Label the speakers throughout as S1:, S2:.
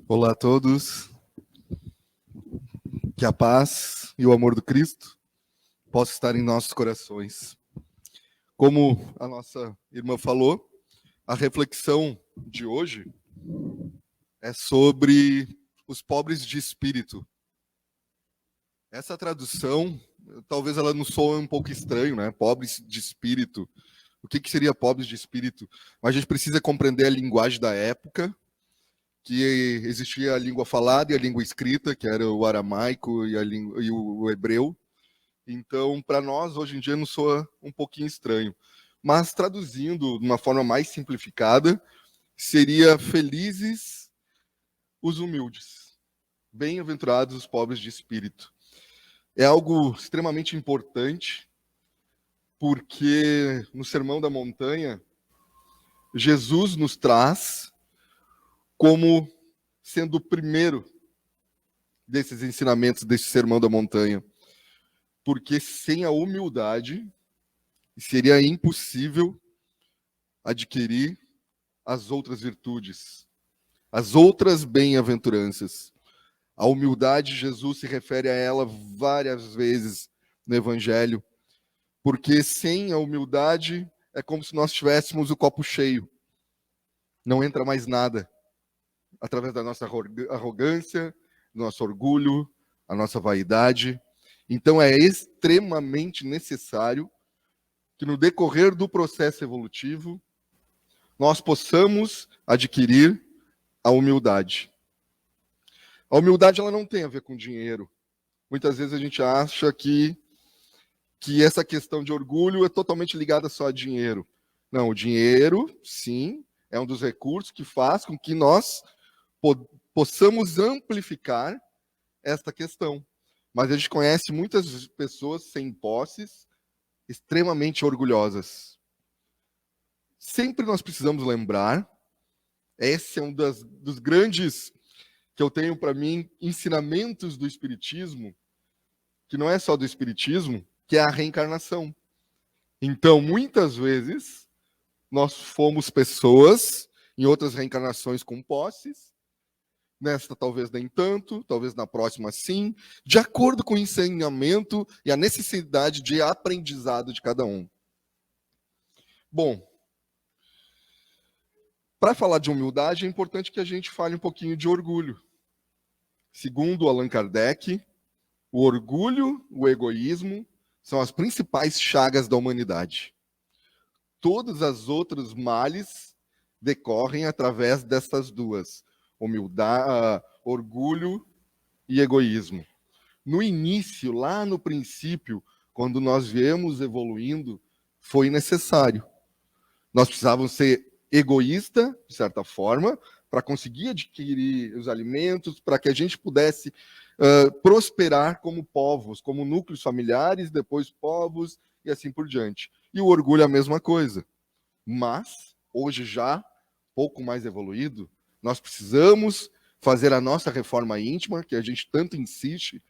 S1: Olá a todos, que a paz e o amor do Cristo possam estar em nossos corações. Como a nossa irmã falou, a reflexão de hoje é sobre os pobres de espírito. Essa tradução, talvez ela nos soe um pouco estranho, né? Pobres de espírito. O que seria pobres de espírito? Mas a gente precisa compreender a linguagem da época, que existia a língua falada e a língua escrita, que era o aramaico e o hebreu. Então, para nós, hoje em dia, nos soa um pouquinho estranho. Mas, traduzindo de uma forma mais simplificada, seria felizes os humildes, bem-aventurados os pobres de espírito. É algo extremamente importante, porque no Sermão da Montanha, Jesus nos traz como sendo o primeiro desses ensinamentos desse Sermão da Montanha. Porque sem a humildade seria impossível adquirir as outras virtudes, as outras bem-aventuranças. A humildade, Jesus se refere a ela várias vezes no Evangelho, porque sem a humildade é como se nós tivéssemos o copo cheio. Não entra mais nada. Através da nossa arrogância, do nosso orgulho, a nossa vaidade. Então é extremamente necessário que no decorrer do processo evolutivo nós possamos adquirir a humildade. A humildade ela não tem a ver com dinheiro. Muitas vezes a gente acha que essa questão de orgulho é totalmente ligada só a dinheiro. Não, o dinheiro, sim, é um dos recursos que faz com que nós possamos amplificar esta questão. Mas a gente conhece muitas pessoas sem posses, extremamente orgulhosas. Sempre nós precisamos lembrar, esse é um dos grandes que eu tenho para mim, ensinamentos do Espiritismo, que não é só do Espiritismo, que é a reencarnação. Então, muitas vezes, nós fomos pessoas em outras reencarnações com posses, nesta talvez nem tanto, talvez na próxima sim, de acordo com o ensinamento e a necessidade de aprendizado de cada um. Bom, para falar de humildade, é importante que a gente fale um pouquinho de orgulho. Segundo Allan Kardec, o orgulho, o egoísmo são as principais chagas da humanidade. Todas as outras males decorrem através dessas duas, humildade, orgulho e egoísmo. No início, lá no princípio, quando nós viemos evoluindo, foi necessário. Nós precisávamos ser egoísta, de certa forma, para conseguir adquirir os alimentos, para que a gente pudesse prosperar como povos, como núcleos familiares, depois povos e assim por diante. E o orgulho é a mesma coisa. Mas, hoje já, pouco mais evoluído, nós precisamos fazer a nossa reforma íntima, que a gente tanto insiste,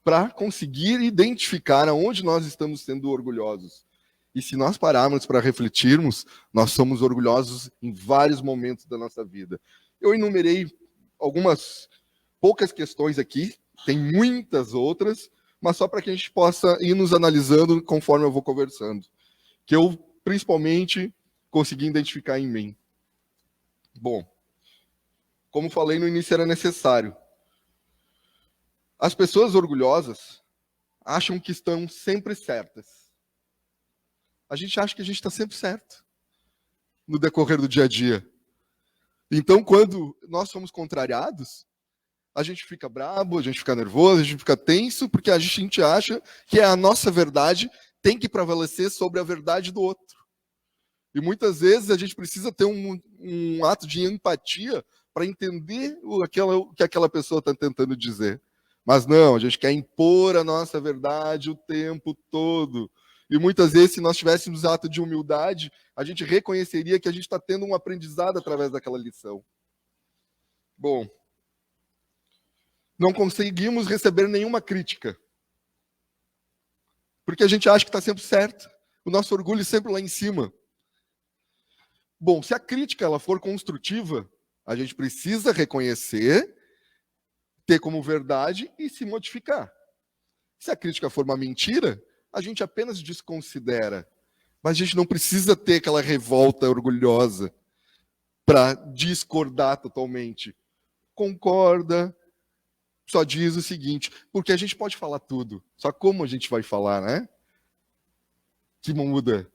S1: para conseguir identificar aonde nós estamos sendo orgulhosos. E se nós pararmos para refletirmos, nós somos orgulhosos em vários momentos da nossa vida. Eu enumerei algumas poucas questões aqui, tem muitas outras, mas só para que a gente possa ir nos analisando conforme eu vou conversando. Que eu, principalmente, consegui identificar em mim. Bom, como falei no início, era necessário. As pessoas orgulhosas acham que estão sempre certas. A gente acha que a gente está sempre certo no decorrer do dia a dia. Então, quando nós somos contrariados, a gente fica brabo, a gente fica nervoso, a gente fica tenso, porque a gente acha que a nossa verdade tem que prevalecer sobre a verdade do outro. E muitas vezes a gente precisa ter um ato de empatia para entender o que aquela pessoa está tentando dizer. Mas não, a gente quer impor a nossa verdade o tempo todo. E muitas vezes, se nós tivéssemos ato de humildade, a gente reconheceria que a gente está tendo um aprendizado através daquela lição. Bom, não conseguimos receber nenhuma crítica, porque a gente acha que está sempre certo. O nosso orgulho sempre lá em cima. Bom, se a crítica ela for construtiva, A gente precisa reconhecer, ter como verdade e se modificar. Se a crítica for uma mentira, a gente apenas desconsidera. Mas a gente não precisa ter aquela revolta orgulhosa para discordar totalmente. Concorda, só diz o seguinte, porque a gente pode falar tudo, só como a gente vai falar, né? Que muda.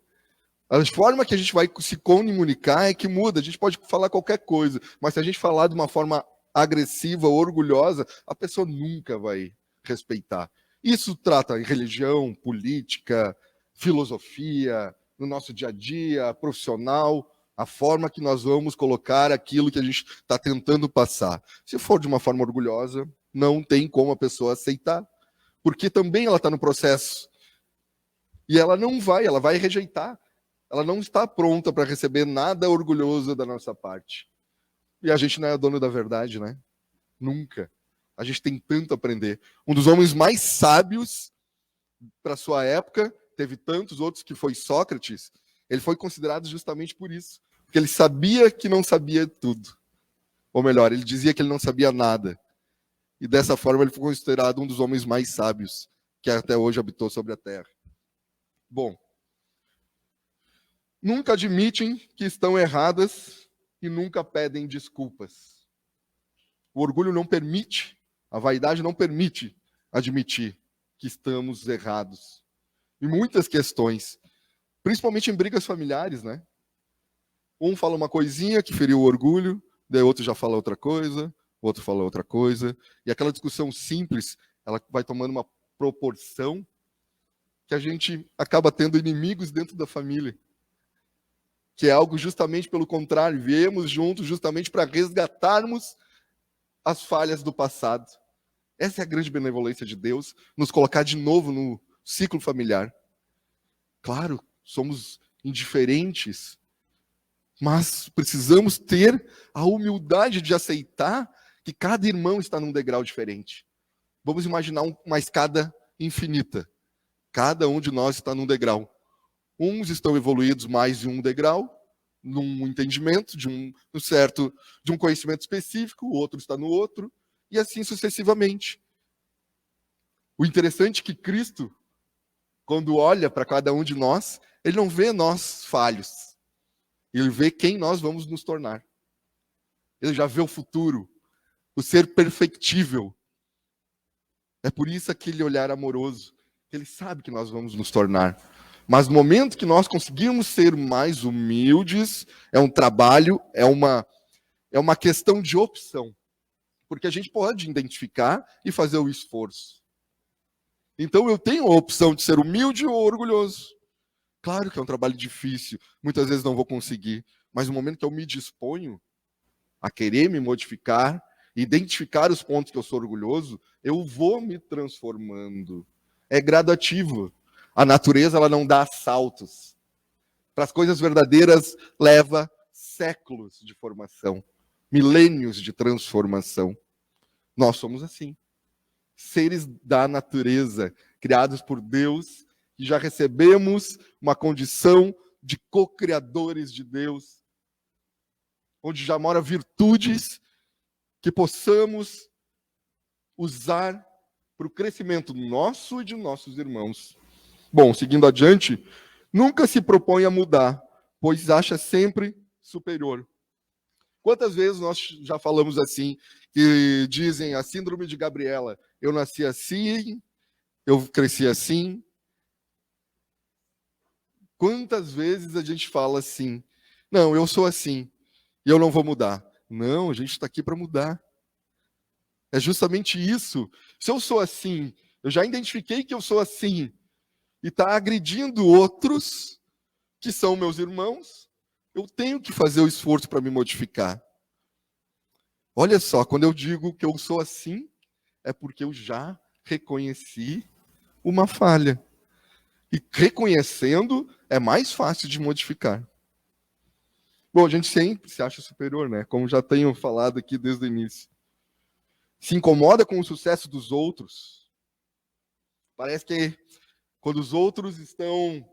S1: A forma que a gente vai se comunicar é que muda. A gente pode falar qualquer coisa, mas se a gente falar de uma forma agressiva, orgulhosa, a pessoa nunca vai respeitar. Isso trata em religião, política, filosofia, no nosso dia a dia, profissional, a forma que nós vamos colocar aquilo que a gente está tentando passar. Se for de uma forma orgulhosa, não tem como a pessoa aceitar, porque também ela está no processo. E ela não vai, ela vai rejeitar. Ela não está pronta para receber nada orgulhoso da nossa parte. E a gente não é dono da verdade, né? Nunca. A gente tem tanto a aprender. Um dos homens mais sábios para sua época, teve tantos outros que foi Sócrates, ele foi considerado justamente por isso. Porque ele sabia que não sabia tudo. Ou melhor, ele dizia que ele não sabia nada. E dessa forma ele foi considerado um dos homens mais sábios que até hoje habitou sobre a Terra. Bom, nunca admitem que estão erradas e nunca pedem desculpas. O orgulho não permite, a vaidade não permite admitir que estamos errados. Em muitas questões, principalmente em brigas familiares, né? Um fala uma coisinha que feriu o orgulho, daí outro já fala outra coisa, outro fala outra coisa, e aquela discussão simples, ela vai tomando uma proporção que a gente acaba tendo inimigos dentro da família. Que é algo justamente pelo contrário, viemos juntos justamente para resgatarmos as falhas do passado. Essa é a grande benevolência de Deus, nos colocar de novo no ciclo familiar. Claro, somos indiferentes, mas precisamos ter a humildade de aceitar que cada irmão está num degrau diferente. Vamos imaginar uma escada infinita. Cada um de nós está num degrau. Uns estão evoluídos mais de um degrau, num entendimento de um conhecimento específico, o outro está no outro, e assim sucessivamente. O interessante é que Cristo, quando olha para cada um de nós, ele não vê nós falhos. Ele vê quem nós vamos nos tornar. Ele já vê o futuro, o ser perfectível. É por isso aquele olhar amoroso, que ele sabe que nós vamos nos tornar. Mas no momento que nós conseguirmos ser mais humildes, é um trabalho, é uma questão de opção. Porque a gente pode identificar e fazer o esforço. Então eu tenho a opção de ser humilde ou orgulhoso. Claro que é um trabalho difícil, muitas vezes não vou conseguir, mas no momento que eu me disponho a querer me modificar, identificar os pontos que eu sou orgulhoso, eu vou me transformando. É gradativo. A natureza ela não dá saltos. Para as coisas verdadeiras leva séculos de formação, milênios de transformação. Nós somos assim. Seres da natureza, criados por Deus, que já recebemos uma condição de co-criadores de Deus, onde já mora virtudes que possamos usar para o crescimento nosso e de nossos irmãos. Bom, seguindo adiante, nunca se propõe a mudar, pois acha sempre superior. Quantas vezes nós já falamos assim, que dizem a síndrome de Gabriela, eu nasci assim, eu cresci assim. Quantas vezes a gente fala assim, não, eu sou assim, e eu não vou mudar. Não, a gente está aqui para mudar. É justamente isso. Se eu sou assim, eu já identifiquei que eu sou assim, e está agredindo outros, que são meus irmãos, eu tenho que fazer o esforço para me modificar. Olha só, quando eu digo que eu sou assim, é porque eu já reconheci uma falha. E reconhecendo, é mais fácil de modificar. Bom, a gente sempre se acha superior, né? Como já tenho falado aqui desde o início. Se incomoda com o sucesso dos outros. Parece que quando os outros estão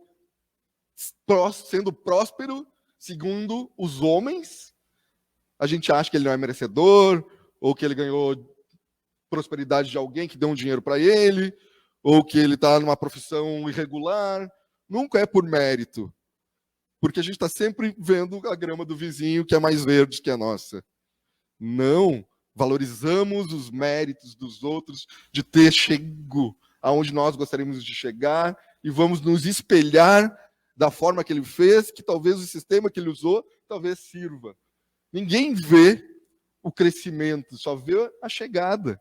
S1: sendo prósperos, segundo os homens, a gente acha que ele não é merecedor, ou que ele ganhou prosperidade de alguém que deu um dinheiro para ele, ou que ele está numa profissão irregular. Nunca é por mérito, porque a gente está sempre vendo a grama do vizinho que é mais verde que a nossa. Não, valorizamos os méritos dos outros de ter chego aonde nós gostaríamos de chegar e vamos nos espelhar da forma que ele fez, que talvez o sistema que ele usou talvez sirva. Ninguém vê o crescimento, só vê a chegada.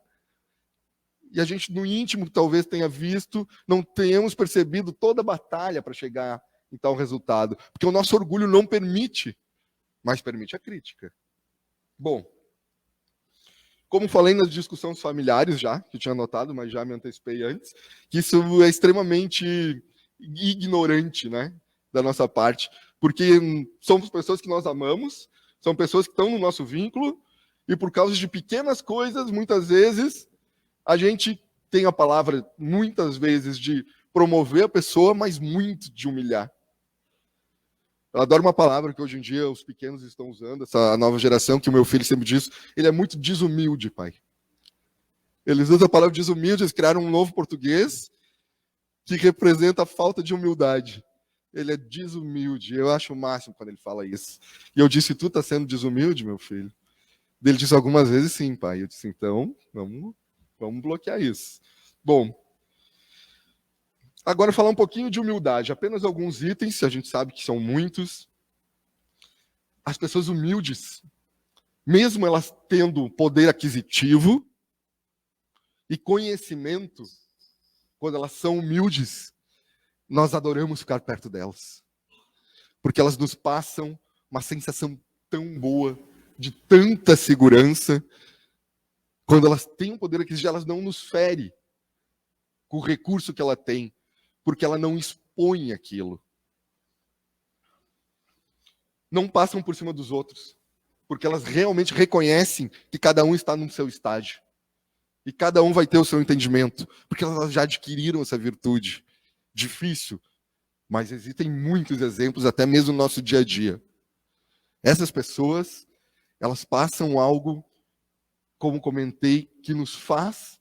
S1: E a gente, no íntimo, talvez tenha visto, não tenhamos percebido toda a batalha para chegar em tal resultado. Porque o nosso orgulho não permite, mas permite a crítica. Bom, como falei nas discussões familiares já, que eu tinha anotado, mas já me antecipei antes, que isso é extremamente ignorante, né, da nossa parte. Porque somos pessoas que nós amamos, são pessoas que estão no nosso vínculo, e por causa de pequenas coisas, muitas vezes, a gente tem a palavra, muitas vezes, de promover a pessoa, mas muito de humilhar. Eu adoro uma palavra que hoje em dia os pequenos estão usando, essa nova geração, que o meu filho sempre diz, ele é muito desumilde, pai. Eles usam a palavra desumilde, eles criaram um novo português que representa a falta de humildade. Ele é desumilde, eu acho o máximo quando ele fala isso. E eu disse, tu está sendo desumilde, meu filho? Ele disse algumas vezes sim, pai. Eu disse, então, vamos bloquear isso. Bom, agora falar um pouquinho de humildade. Apenas alguns itens, a gente sabe que são muitos. As pessoas humildes, mesmo elas tendo poder aquisitivo e conhecimento, quando elas são humildes, nós adoramos ficar perto delas. Porque elas nos passam uma sensação tão boa, de tanta segurança. Quando elas têm um poder aquisitivo, elas não nos ferem com o recurso que ela tem, porque ela não expõe aquilo. Não passam por cima dos outros, porque elas realmente reconhecem que cada um está no seu estágio. E cada um vai ter o seu entendimento, porque elas já adquiriram essa virtude. Difícil, mas existem muitos exemplos, até mesmo no nosso dia a dia. Essas pessoas, elas passam algo, como comentei, que nos faz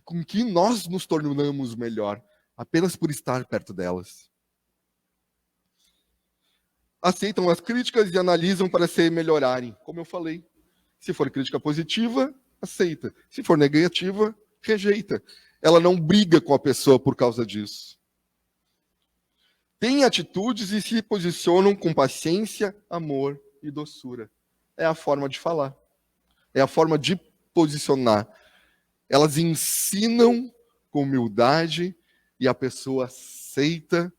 S1: com que nós nos tornamos melhor, apenas por estar perto delas. Aceitam as críticas e analisam para se melhorarem. Como eu falei, se for crítica positiva, aceita. Se for negativa, rejeita. Ela não briga com a pessoa por causa disso. Têm atitudes e se posicionam com paciência, amor e doçura. É a forma de falar. É a forma de posicionar. Elas ensinam com humildade e a pessoa aceita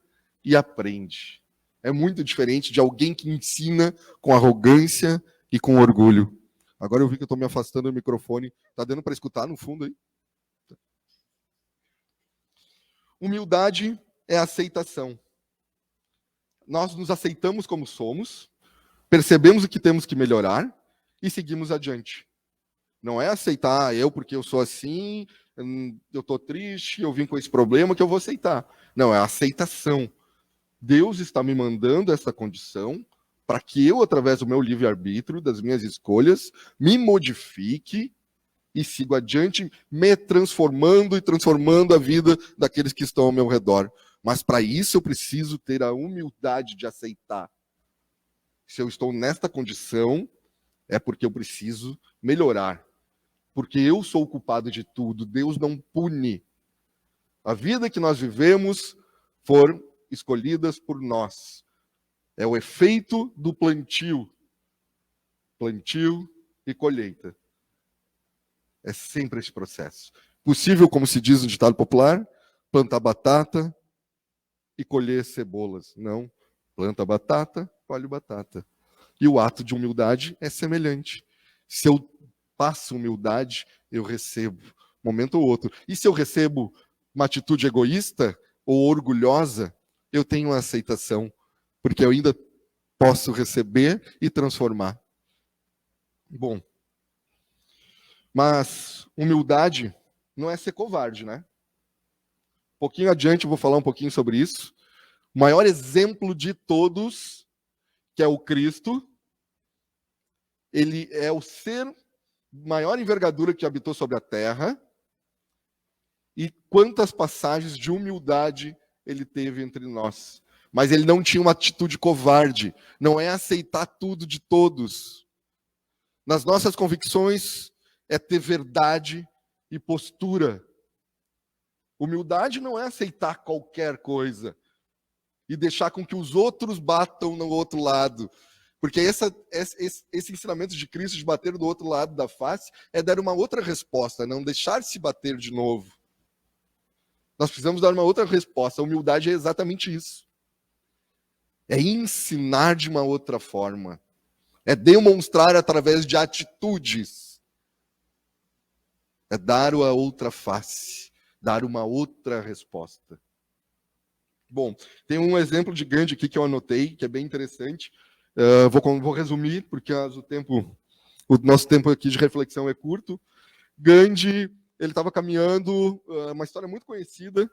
S1: e aprende. É muito diferente de alguém que ensina com arrogância e com orgulho. Agora eu vi que eu estou me afastando do microfone. Está dando para escutar no fundo aí? Humildade é aceitação. Nós nos aceitamos como somos, percebemos o que temos que melhorar e seguimos adiante. Não é aceitar eu porque eu sou assim, eu estou triste, eu vim com esse problema que eu vou aceitar. Não, é a aceitação. Deus está me mandando essa condição para que eu, através do meu livre-arbítrio, das minhas escolhas, me modifique e sigo adiante, me transformando e transformando a vida daqueles que estão ao meu redor. Mas para isso eu preciso ter a humildade de aceitar. Se eu estou nesta condição, é porque eu preciso melhorar. Porque eu sou o culpado de tudo. Deus não pune. A vida que nós vivemos foram escolhidas por nós. É o efeito do plantio. Plantio e colheita. É sempre esse processo. Possível, como se diz no ditado popular, plantar batata e colher cebolas. Não. Planta batata, colhe batata. E o ato de humildade é semelhante. Se eu passo humildade, eu recebo, momento ou outro. E se eu recebo uma atitude egoísta ou orgulhosa, eu tenho a aceitação, porque eu ainda posso receber e transformar. Bom, mas humildade não é ser covarde, né? Um pouquinho adiante eu vou falar um pouquinho sobre isso. O maior exemplo de todos, que é o Cristo, ele é o ser maior envergadura que habitou sobre a terra, e quantas passagens de humildade ele teve entre nós. Mas ele não tinha uma atitude covarde, não é aceitar tudo de todos. Nas nossas convicções é ter verdade e postura. Humildade não é aceitar qualquer coisa e deixar com que os outros batam no outro lado. Porque esse ensinamento de Cristo de bater do outro lado da face é dar uma outra resposta, não deixar se bater de novo. Nós precisamos dar uma outra resposta. A humildade é exatamente isso. É ensinar de uma outra forma. É demonstrar através de atitudes. É dar a outra face. Dar uma outra resposta. Bom, tem um exemplo de Gandhi aqui que eu anotei, que é bem interessante. Vou resumir, porque o nosso tempo aqui de reflexão é curto. Gandhi, ele estava caminhando, uma história muito conhecida,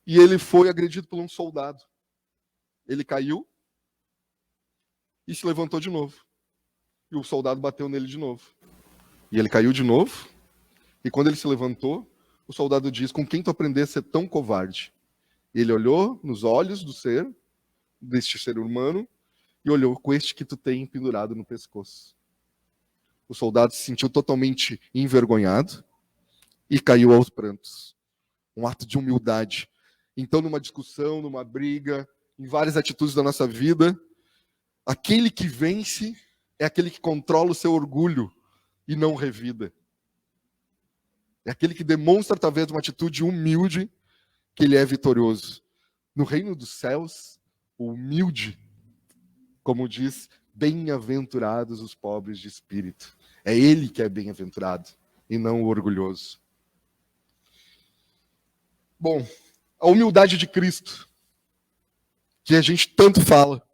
S1: e ele foi agredido por um soldado. Ele caiu e se levantou de novo. E o soldado bateu nele de novo. E ele caiu de novo, e quando ele se levantou, o soldado diz: com quem tu aprendeste a ser tão covarde? Ele olhou nos olhos deste ser humano, e olhou: com este que tu tem pendurado no pescoço. O soldado se sentiu totalmente envergonhado e caiu aos prantos. Um ato de humildade. Então, numa discussão, numa briga, em várias atitudes da nossa vida, aquele que vence é aquele que controla o seu orgulho e não revida. É aquele que demonstra, através de uma atitude humilde, que ele é vitorioso. No reino dos céus, o humilde, como diz, bem-aventurados os pobres de espírito. É ele que é bem-aventurado e não o orgulhoso. Bom, a humildade de Cristo, que a gente tanto fala.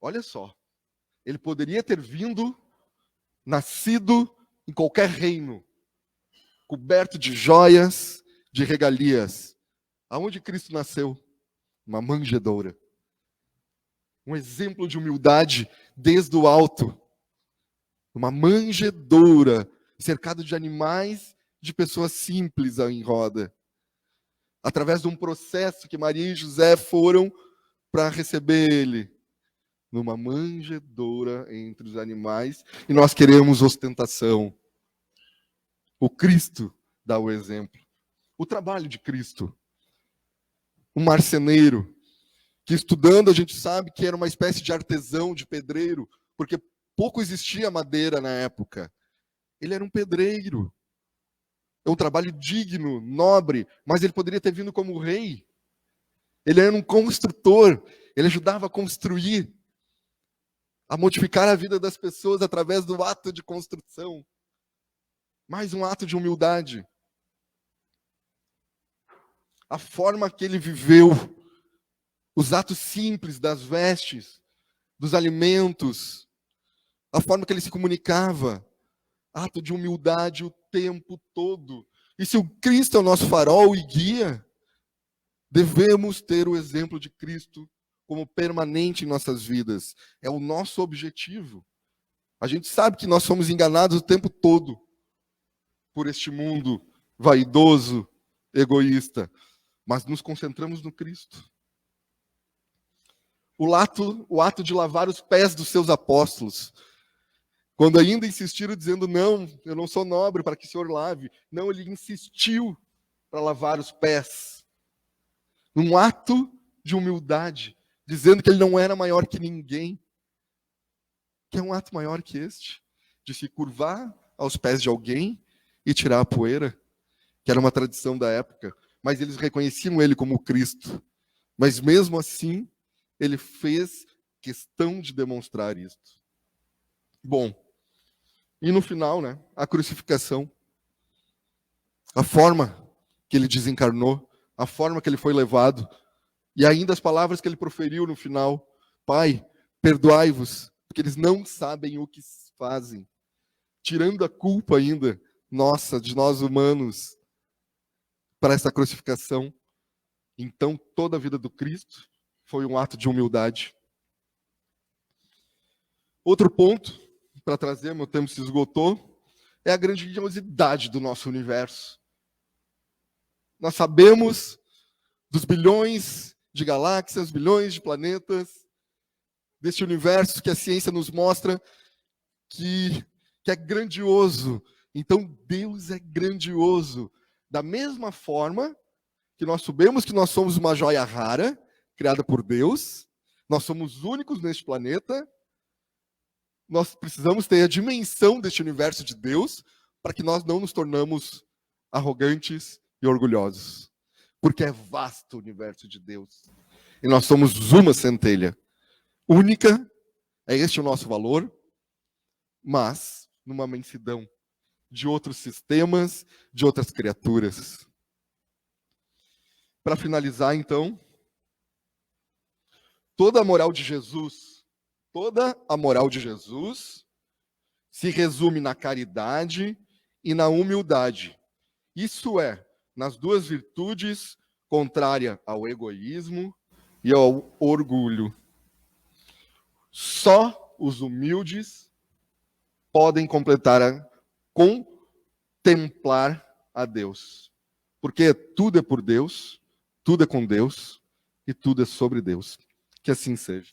S1: Olha só, ele poderia ter nascido em qualquer reino, coberto de joias, de regalias. Aonde Cristo nasceu? Uma manjedoura. Um exemplo de humildade desde o alto. Uma manjedoura, cercado de animais, de pessoas simples em roda. Através de um processo que Maria e José foram para receber ele. Numa manjedoura entre os animais. E nós queremos ostentação. O Cristo dá o exemplo. O trabalho de Cristo. Um marceneiro, que estudando a gente sabe que era uma espécie de artesão, de pedreiro, porque pouco existia madeira na época. Ele era um pedreiro. É um trabalho digno, nobre, mas ele poderia ter vindo como rei. Ele era um construtor, ele ajudava a construir, a modificar a vida das pessoas através do ato de construção. Mais um ato de humildade. A forma que ele viveu, os atos simples das vestes, dos alimentos, a forma que ele se comunicava, ato de humildade o tempo todo. E se o Cristo é o nosso farol e guia, devemos ter o exemplo de Cristo como permanente em nossas vidas. É o nosso objetivo. A gente sabe que nós somos enganados o tempo todo por este mundo vaidoso, egoísta, mas nos concentramos no Cristo. O ato de lavar os pés dos seus apóstolos. Quando ainda insistiram dizendo: não, eu não sou nobre para que o Senhor lave. Não, ele insistiu para lavar os pés. Num ato de humildade, dizendo que ele não era maior que ninguém. Que é um ato maior que este, de se curvar aos pés de alguém e tirar a poeira, que era uma tradição da época. Mas eles reconheciam ele como Cristo. Mas mesmo assim, ele fez questão de demonstrar isto. Bom, e no final, a crucificação. A forma que ele desencarnou, a forma que ele foi levado, e ainda as palavras que ele proferiu no final: Pai, perdoai-vos, porque eles não sabem o que fazem. Tirando a culpa ainda, nossa, de nós humanos, para essa crucificação. Então, toda a vida do Cristo foi um ato de humildade. Outro ponto para trazer, meu tempo se esgotou, é a grandiosidade do nosso universo. Nós sabemos dos bilhões de galáxias, bilhões de planetas, deste universo que a ciência nos mostra que é grandioso. Então, Deus é grandioso. Da mesma forma que nós sabemos que nós somos uma joia rara, criada por Deus, nós somos únicos neste planeta, nós precisamos ter a dimensão deste universo de Deus para que nós não nos tornamos arrogantes e orgulhosos. Porque é vasto o universo de Deus. E nós somos uma centelha. Única, é este o nosso valor, mas numa imensidão de outros sistemas, de outras criaturas. Para finalizar, então, toda a moral de Jesus se resume na caridade e na humildade. Isso é, nas duas virtudes contrárias ao egoísmo e ao orgulho. Só os humildes podem contemplar a Deus. Porque tudo é por Deus, tudo é com Deus e tudo é sobre Deus. Que assim seja.